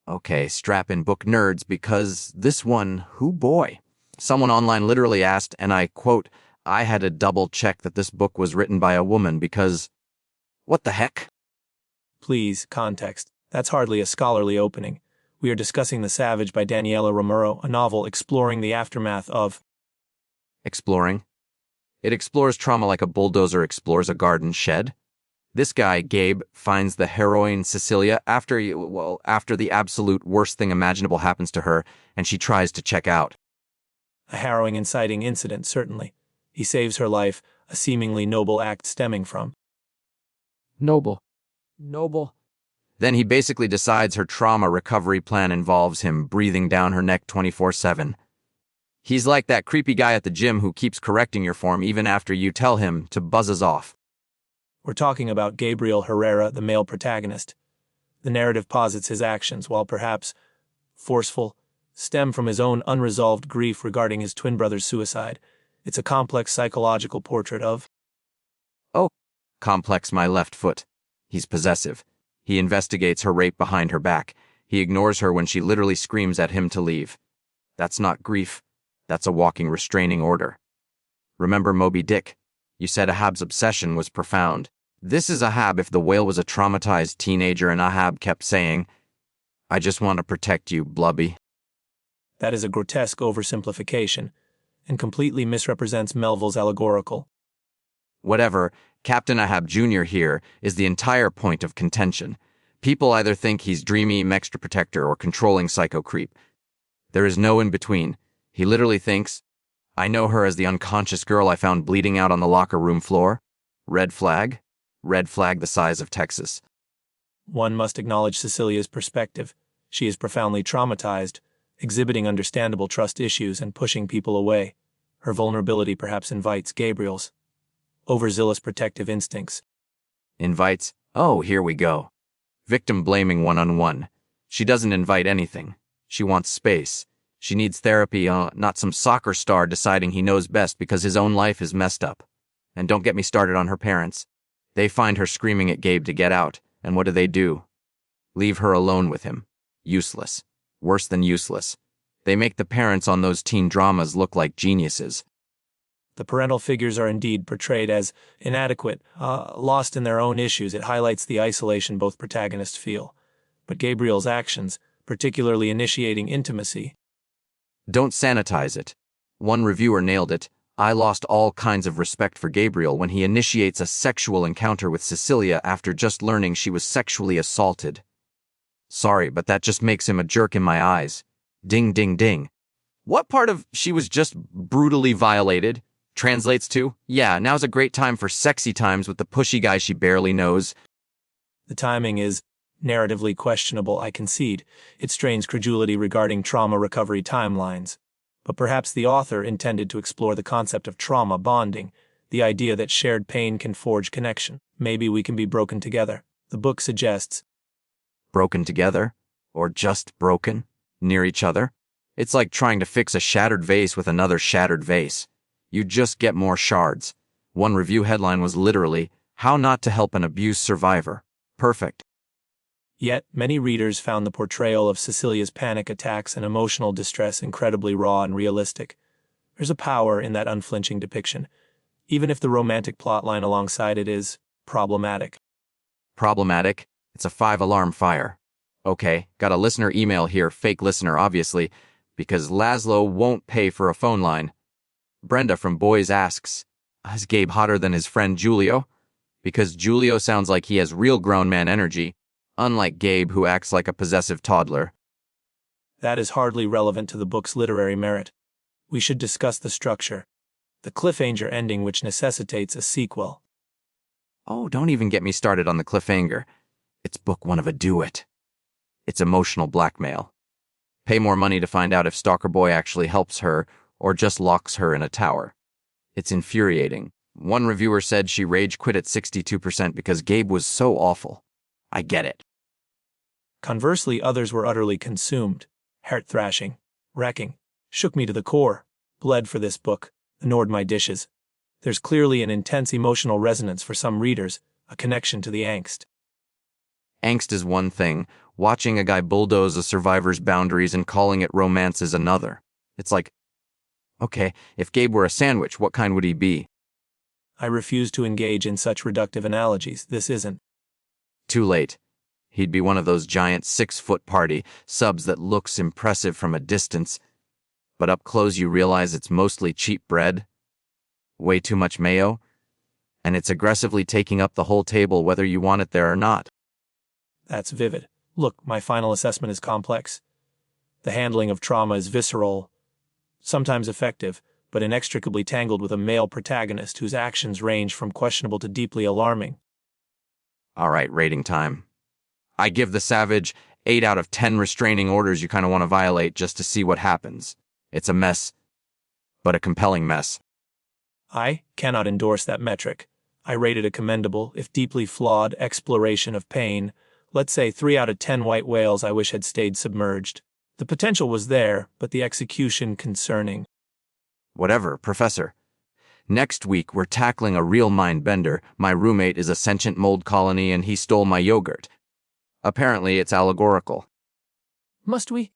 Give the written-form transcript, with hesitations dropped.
Okay, strap in book nerds because this one, hoo boy. Someone online literally asked, and I quote, I had to double check that this book was written by a woman because, what the heck? Please, context. That's hardly a scholarly opening. We are discussing The Savage by Daniela Romero, a novel exploring the aftermath of... Exploring? It explores trauma like a bulldozer explores a garden shed. This guy, Gabe, finds the heroine Cecilia after the absolute worst thing imaginable happens to her, and she tries to check out. A harrowing, inciting incident, certainly. He saves her life, a seemingly noble act stemming from... Noble. Then he basically decides her trauma recovery plan involves him breathing down her neck 24/7. He's like that creepy guy at the gym who keeps correcting your form even after you tell him to buzzes off. We're talking about Gabriel Herrera, the male protagonist. The narrative posits his actions, while perhaps forceful, stem from his own unresolved grief regarding his twin brother's suicide. It's a complex psychological portrait of... Oh, complex my left foot. He's possessive. He investigates her rape behind her back. He ignores her when she literally screams at him to leave. That's not grief. That's a walking restraining order. Remember Moby Dick? You said Ahab's obsession was profound. This is Ahab if the whale was a traumatized teenager and Ahab kept saying, I just want to protect you, Blubby. That is a grotesque oversimplification, and completely misrepresents Melville's allegorical. Whatever, Captain Ahab Jr. here is the entire point of contention. People either think he's dreamy extra protector or controlling psycho creep. There is no in between. He literally thinks, I know her as the unconscious girl I found bleeding out on the locker room floor. Red flag the size of Texas. One must acknowledge Cecilia's perspective. She is profoundly traumatized, exhibiting understandable trust issues and pushing people away. Her vulnerability perhaps invites Gabriel's overzealous protective instincts. Invites? Oh, here we go. Victim blaming one-on-one. She doesn't invite anything. She wants space. She needs therapy, not some soccer star deciding he knows best because his own life is messed up. And don't get me started on her parents. They find her screaming at Gabe to get out, and what do? Leave her alone with him. Useless. Worse than useless. They make the parents on those teen dramas look like geniuses. The parental figures are indeed portrayed as inadequate, lost in their own issues. It highlights the isolation both protagonists feel. But Gabriel's actions, particularly initiating intimacy... Don't sanitize it. One reviewer nailed it. I lost all kinds of respect for Gabriel when he initiates a sexual encounter with Cecilia after just learning she was sexually assaulted. Sorry, but that just makes him a jerk in my eyes. Ding, ding, ding. What part of she was just brutally violated translates to, yeah, now's a great time for sexy times with the pushy guy she barely knows. The timing is narratively questionable, I concede. It strains credulity regarding trauma recovery timelines. But perhaps the author intended to explore the concept of trauma bonding, the idea that shared pain can forge connection. Maybe we can be broken together. The book suggests. Broken together? Or just broken? Near each other? It's like trying to fix a shattered vase with another shattered vase. You just get more shards. One review headline was literally, How Not to Help an Abuse Survivor. Perfect. Yet, many readers found the portrayal of Cecilia's panic attacks and emotional distress incredibly raw and realistic. There's a power in that unflinching depiction, even if the romantic plotline alongside it is problematic. Problematic? It's a 5-alarm fire. Okay, got a listener email here, fake listener obviously, because Laszlo won't pay for a phone line. Brenda from Boys asks, is Gabe hotter than his friend Julio? Because Julio sounds like he has real grown man energy, unlike Gabe who acts like a possessive toddler. That is hardly relevant to the book's literary merit. We should discuss the structure, the cliffhanger ending which necessitates a sequel. Oh, don't even get me started on the cliffhanger. It's book one of a do-it. It's emotional blackmail. Pay more money to find out if Stalker Boy actually helps her or just locks her in a tower. It's infuriating. One reviewer said she rage quit at 62% because Gabe was so awful. I get it. Conversely, others were utterly consumed, heart-thrashing, wrecking, shook me to the core, bled for this book, ignored my dishes. There's clearly an intense emotional resonance for some readers, a connection to the angst. Angst is one thing. Watching a guy bulldoze a survivor's boundaries and calling it romance is another. It's like, okay, if Gabe were a sandwich, what kind would he be? I refuse to engage in such reductive analogies. This isn't. Too late. He'd be one of those giant 6-foot party subs that looks impressive from a distance, but up close you realize it's mostly cheap bread, way too much mayo, and it's aggressively taking up the whole table whether you want it there or not. That's vivid. Look, my final assessment is complex. The handling of trauma is visceral, sometimes effective, but inextricably tangled with a male protagonist whose actions range from questionable to deeply alarming. All right, rating time. I give the savage 8 out of 10 restraining orders you kind of want to violate just to see what happens. It's a mess, but a compelling mess. I cannot endorse that metric. I rated a commendable, if deeply flawed, exploration of pain. Let's say 3 out of 10 white whales I wish had stayed submerged. The potential was there, but the execution concerning. Whatever, Professor. Next week, we're tackling a real mind bender. My roommate is a sentient mold colony and he stole my yogurt. Apparently, it's allegorical. Must we?